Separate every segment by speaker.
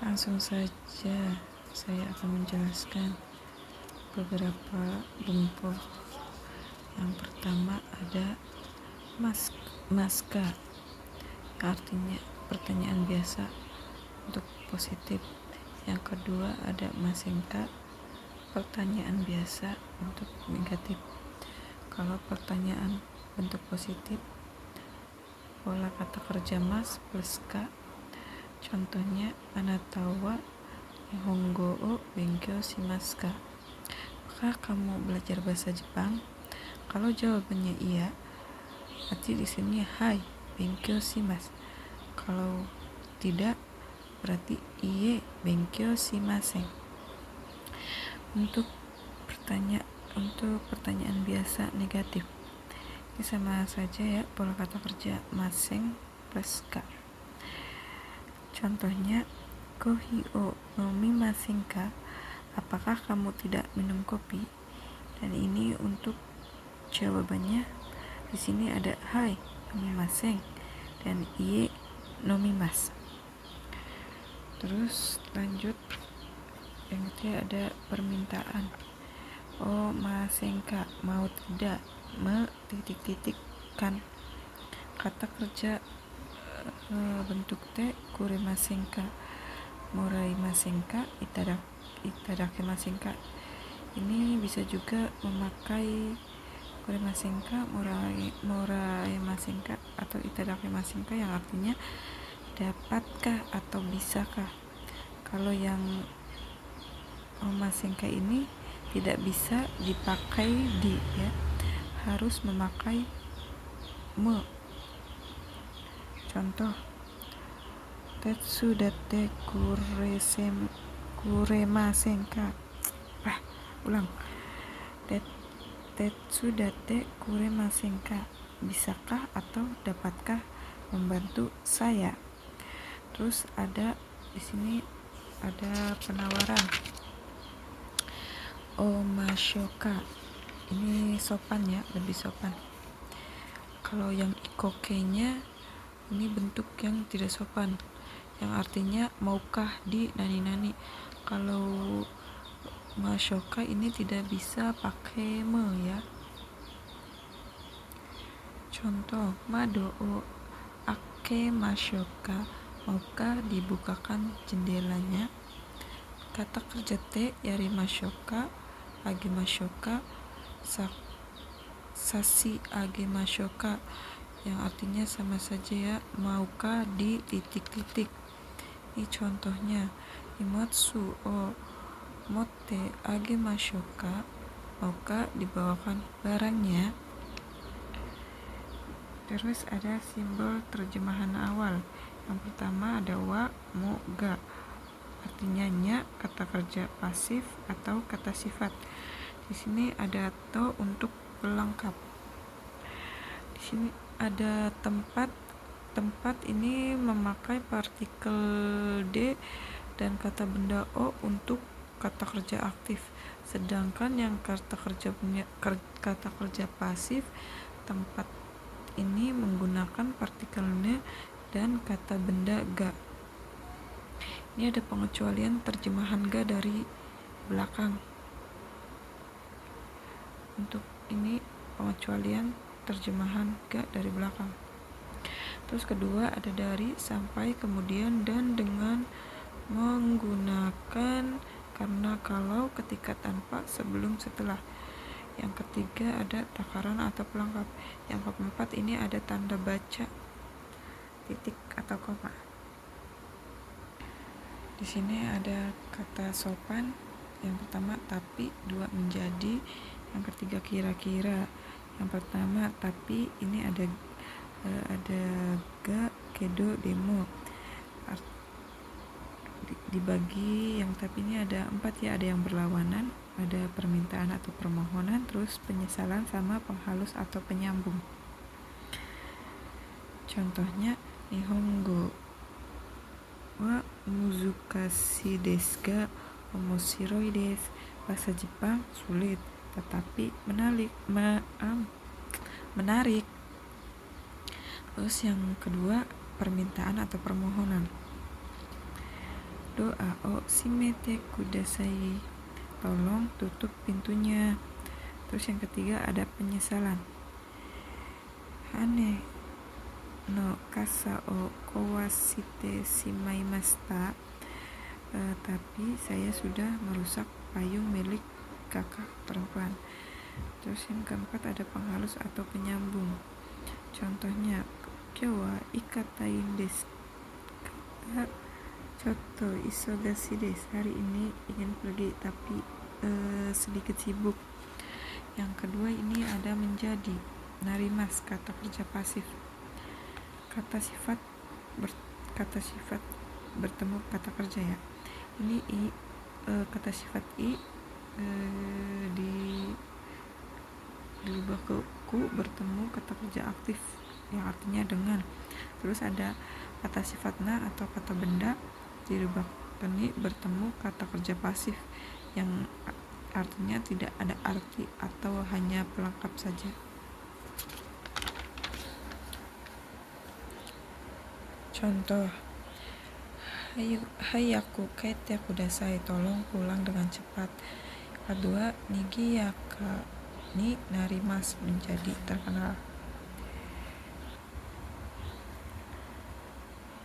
Speaker 1: Langsung saja saya akan menjelaskan beberapa bentuk. Yang pertama ada maska, artinya pertanyaan biasa untuk positif. Yang kedua ada masengka, pertanyaan biasa untuk negatif. Kalau pertanyaan bentuk positif, pola kata kerja mas plus ka. Contohnya anatawa nihongo o benkyou shimasu ka? Apakah kamu belajar bahasa Jepang? Kalau jawabannya iya, berarti di sini hai benkyou shimasu. Kalau tidak, berarti iye benkyou shimasen. Untuk pertanyaan biasa negatif, ini sama saja ya, pola kata kerja maseng plus ka. Contohnya kohi o nomimasen ka? Apakah kamu tidak minum kopi? Dan ini untuk jawabannya di sini ada hai nomimasen dan iye nomimasu. Terus lanjut, yang ketiga ada permintaan. O masenka, mau tidak, kan. Kata kerja bentuk T kuremasenka, moraimasenka, itadakimasenka. Ini bisa juga memakai kuremasenka, moraimasenka atau itadakimasenka yang artinya dapatkah atau bisakah. Kalau yang omasenka ini tidak bisa dipakai di, ya, harus memakai me. Contoh tetsudate kuremasenka. Ulang. Tetsudate kuremasenka, bisakah atau dapatkah membantu saya? Terus ada di sini ada penawaran. Omashoka. Ini sopan ya, lebih sopan. Kalau yang ikoke-nya ini bentuk yang tidak sopan, yang artinya maukah di nani-nani. Kalau mashoka ini tidak bisa pakai me ya. Contoh mado o akemashouka, maukah dibukakan jendelanya. Kata kerja T yarimashouka, agemashouka, sashi agemashouka, yang artinya sama saja ya, maukah di titik-titik. Ini contohnya imatsu o motte agemashouka, maukah dibawakan barangnya. Terus ada simbol terjemahan awal. Yang pertama ada wa, mo, ga, artinya nya, kata kerja pasif atau kata sifat. Di sini ada to untuk pelengkap. Di sini ada tempat ini memakai partikel D dan kata benda O untuk kata kerja aktif. Sedangkan yang kata kerja pasif, tempat ini menggunakan partikel N dan kata benda ga. Ini ada pengecualian terjemahan ga dari belakang. Untuk ini pengecualian terjemahan ga dari belakang. Terus kedua ada dari, sampai, kemudian, dan dengan menggunakan, karena, kalau, ketika, tanpa, sebelum, setelah. Yang ketiga ada takaran atau pelengkap. Yang keempat ini ada tanda baca titik atau koma. Di sini ada kata sopan. Yang pertama tapi, dua menjadi, yang ketiga kira-kira. Yang pertama tapi, ini ada ga, kedo, demo. Dibagi yang tapi ini ada 4 ya, ada yang berlawanan, ada permintaan atau permohonan, terus penyesalan sama penghalus atau penyambung. Contohnya nihongo wa muzukashi desu ga omoshiroi desu. Bahasa Jepang sulit tetapi menarik. Terus yang kedua permintaan atau permohonan. Doa o shimete kudasai, tolong tutup pintunya. Terus yang ketiga ada penyesalan. Hane no kasa o kawashite shimaimashita, tapi saya sudah merusak payung milik kakak perempuan. Terus yang keempat ada penghalus atau penyambung. Contohnya, kyou wa ikatai desu ka, chotto isogashi desu, hari ini ingin pergi tapi sedikit sibuk. Yang kedua ini ada menjadi, narimas, kata kerja pasif. Kata sifat bertemu kata kerja ya. Ini kata sifat i dirubah ke ku bertemu kata kerja aktif yang artinya dengan. Terus ada kata sifat na atau kata benda dirubah ke ni bertemu kata kerja pasif yang artinya tidak ada arti atau hanya pelengkap saja. Contoh, hayaku kaete kudasai, tolong pulang dengan cepat. Kedua, nigiyaka ni narimas, menjadi terkenal.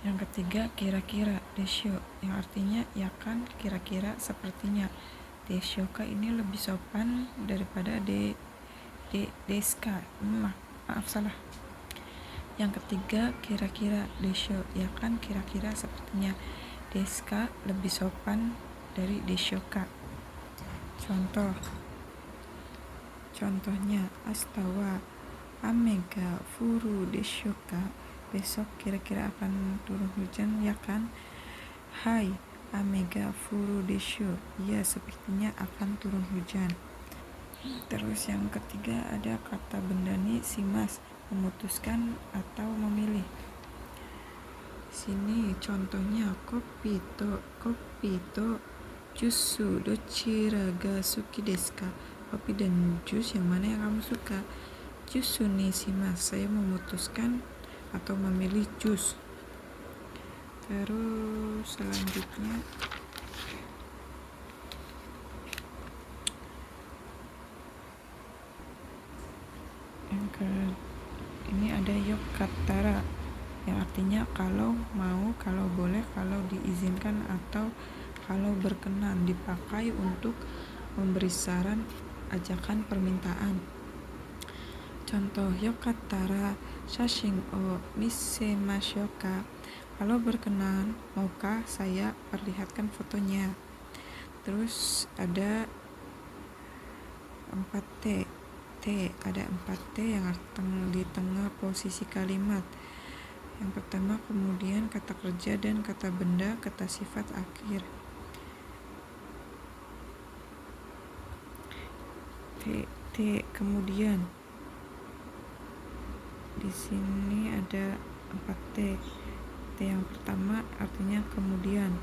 Speaker 1: Yang ketiga, kira-kira, desho, yang artinya ya kan, kira-kira, sepertinya. Deshoka ini lebih sopan daripada deska. Maaf, salah. Yang ketiga, kira-kira, desho, ya kan, kira-kira, sepertinya. Deska lebih sopan dari deshoka. Contohnya, astawa amega furu deshoka, besok kira-kira akan turun hujan ya kan. Hai amega furu desho, ya sepertinya akan turun hujan. Terus yang ketiga ada kata benda ni shimas, memutuskan atau memilih. Sini contohnya, kopi to jusu dochira ga suki desu ka, kopi dan jus yang mana yang kamu suka. Jusu ni shimas, saya memutuskan atau memilih jus. Terus selanjutnya ini ada yokatara yang artinya kalau mau, kalau boleh, kalau diizinkan atau kalau berkenan, dipakai untuk memberi saran, ajakan, permintaan. Contoh, yokatara shashin o misemashou ka, kalau berkenan maukah saya perlihatkan fotonya. Terus ada 4T. Ada 4T yang di tengah posisi kalimat. Yang pertama, kemudian, kata kerja dan kata benda, kata sifat akhir. T kemudian. Di sini ada 4T. T yang pertama artinya kemudian.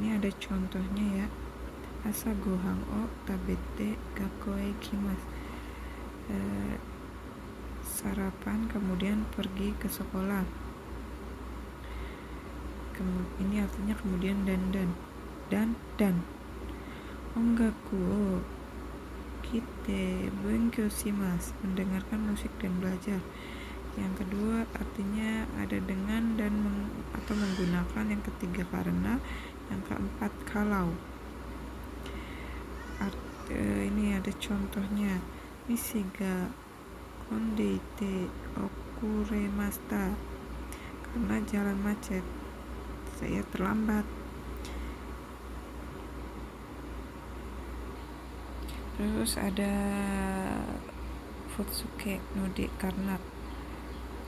Speaker 1: Ini ada contohnya ya. Asa gohan o tabete gakoe kimasu, sarapan kemudian pergi ke sekolah. Ini artinya kemudian dan. Ongaku o kite benkyou shimasu, mendengarkan musik dan belajar. Yang kedua artinya ada dengan dan atau menggunakan. Yang ketiga karena. Yang keempat kalau. Ini ada contohnya. Mishiga kondeite okuremashita, karena jalan macet saya terlambat. Terus ada futsuke node, karena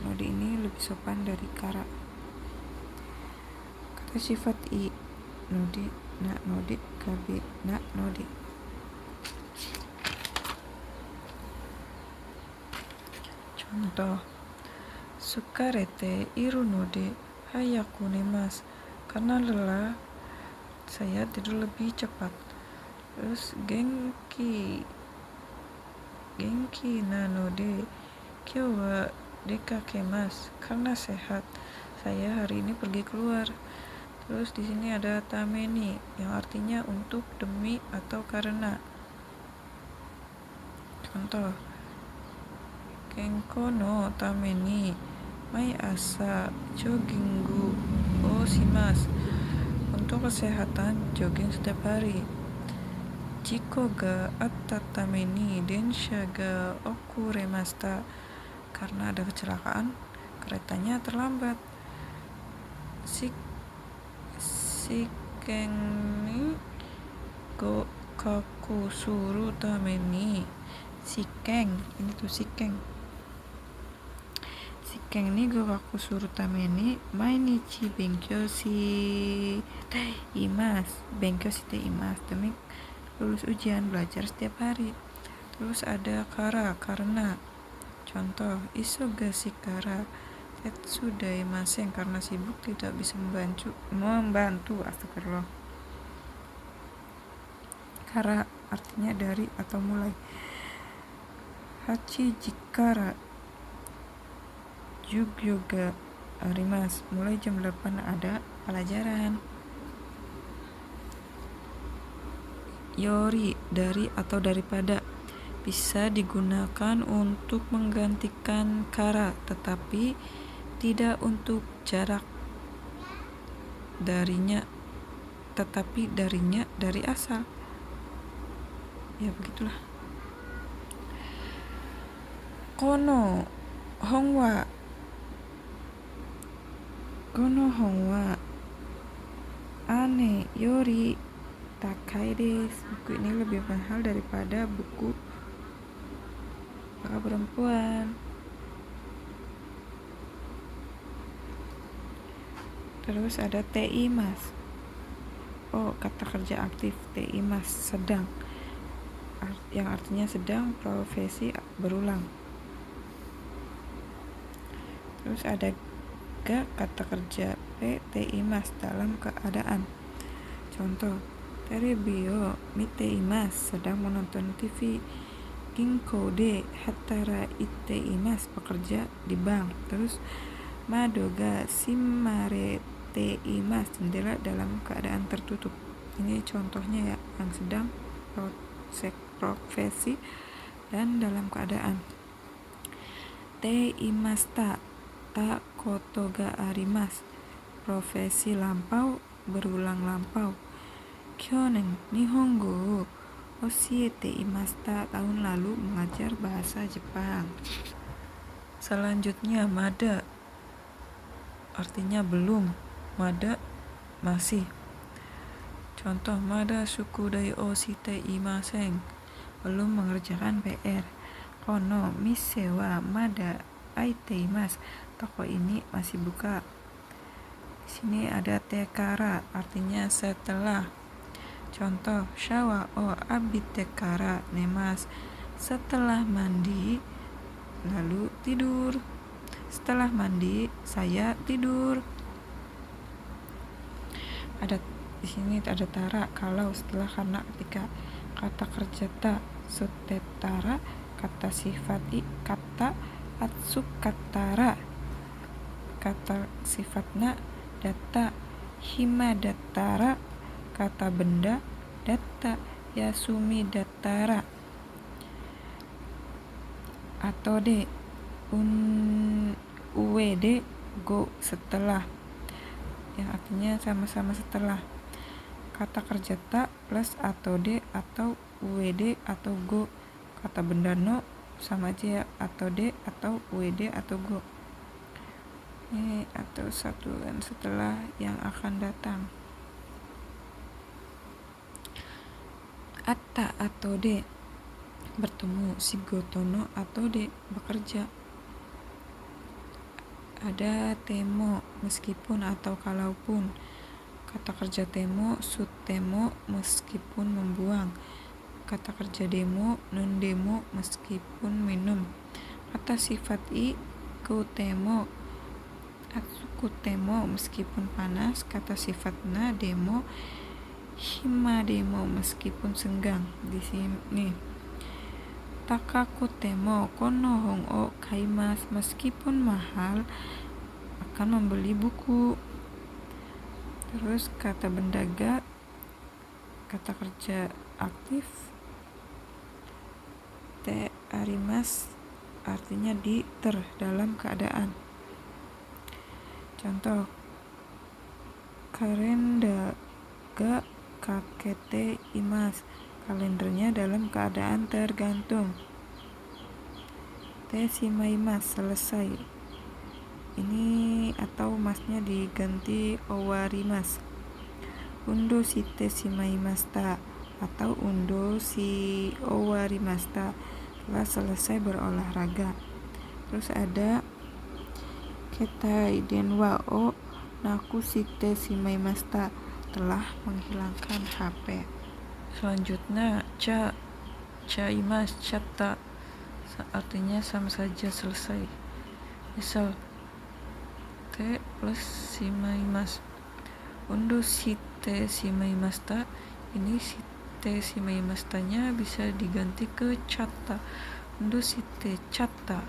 Speaker 1: node ini lebih sopan dari kara. Kata sifat i, node, na node, kabe na node. Contoh, sukarete iru node hayaku nemasu, karena lelah saya tidur lebih cepat. Terus genki na node kyou wa dekakemasu, karena sehat saya hari ini pergi keluar. Terus di sini ada tameni yang artinya untuk, demi, atau karena. Contoh, kenko no tameni mai asa jogginggu o shimasu. Untuk kesehatan, jogging setiap hari. Jiko ga atta tameni densha ga okuremashita. Karena ada kecelakaan, keretanya terlambat. Shiken ni go kakusuru tameni. Shiken, ini tuh shiken. Shiken ni go kakusuru tameni mainichi benkyou shite imasu. Benkyou shite imasu, demi lulus ujian, belajar setiap hari. Terus ada kara, karena. Contoh, isogashi kara tetsu daimasen, karena sibuk tidak bisa membantu. Astagfirullah. Kara artinya dari atau mulai. Hachi jikara jugyo ga arimasu. Mulai jam 8 ada pelajaran. Yori, dari atau daripada. Bisa digunakan untuk menggantikan kara, tetapi tidak untuk jarak. Darinya, tetapi darinya dari asal. Ya begitulah. Kono honwa ane yori takai desu. Buku ini lebih mahal daripada buku kakak perempuan. Terus ada teimas. Oh, kata kerja aktif. Teimas, sedang, yang artinya sedang, profesi berulang. Terus ada ga, kata kerja teimas, dalam keadaan. Contoh, terebio miteimas, sedang menonton TV. Ginko de hataraite imasu, bekerja di bank. Terus mado ga shimarete imasu, jendela dalam keadaan tertutup. Ini contohnya ya, yang sedang, profesi, dan dalam keadaan. Te imasta ta koto ga arimasu, profesi lampau, berulang lampau. Kyonen nihongo oshiete imashita, tahun lalu mengajar bahasa Jepang. Selanjutnya mada, artinya belum, mada masih. Contoh, mada shukudai o shite imasen, belum mengerjakan PR. Kono mise wa mada aite imasu, toko ini masih buka. Di sini ada tekara, artinya setelah. Contoh, shawa o abite kara nemasu, setelah mandi lalu tidur. Setelah mandi saya tidur. Ada di sini ada tara, kalau, setelah, karena, ketika. Kata kerja ta sutetara, kata sifat kata atsukatara, kata sifatna data himadatara, kata benda data yasumi datara. Atau de uwd go, setelah, yang artinya sama-sama setelah. Kata kerja ta plus atau de atau uwd atau go. Kata benda no sama aja ya, atau de atau uwd atau go. Ini atau satu dan setelah yang akan datang. Atta atau de, bertemu. Shigotono atau de, bekerja. Ada temo, meskipun atau kalaupun. Kata kerja temo, sutemo, meskipun membuang. Kata kerja demo, non demo, meskipun minum. Kata sifat kutemo, atsukutemo, meskipun panas. Kata sifat na demo, hima demo, meskipun senggang. Di sini takakutemo kono hong o kaimasu, meskipun mahal akan membeli buku. Terus kata bendaga, kata kerja aktif. Te arimas artinya dalam keadaan. Contoh, karendaga kakete imas, kalendernya dalam keadaan tergantung. Te shimaimasu, selesai. Ini atau masnya diganti owarimasu. Undo shite shimaimashita atau undo shi owarimashita, telah selesai berolahraga. Terus ada ketai denwa o naku shite shimaimashita, telah menghilangkan HP. Selanjutnya imas chatta, artinya sama saja, selesai. Misal te plus shimaimasu, undo shite shimaimashita, ini shite shimaimashitanya bisa diganti ke chatta. Undo shite chatta,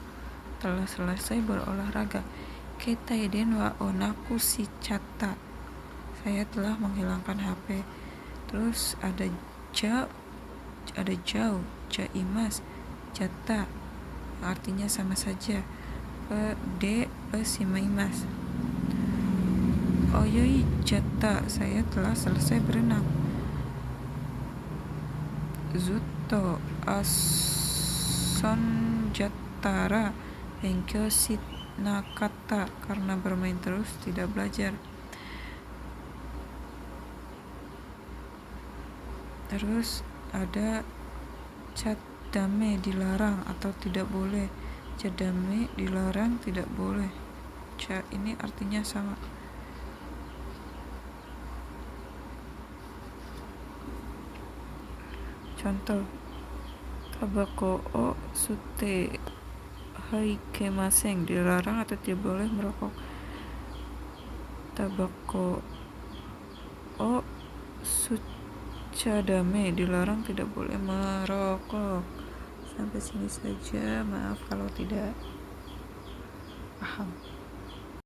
Speaker 1: telah selesai berolahraga. Ketai denwa o naku shi chatta, saya telah menghilangkan HP. Terus ada jauh, jaimas, jatta, artinya sama saja. De plus shimaimasu, oyoi jatta, saya telah selesai berenang. Zutto ason jattara benkyou shinakatta, karena bermain terus tidak belajar. Terus ada chadame, dilarang atau tidak boleh. Chadame, dilarang, tidak boleh. Cha ini artinya sama. Contoh, tabako o sute haikemasen, dilarang atau tidak boleh merokok. Tabako o suchadame, dilarang, tidak boleh merokok. Sampai sini saja, maaf kalau tidak paham.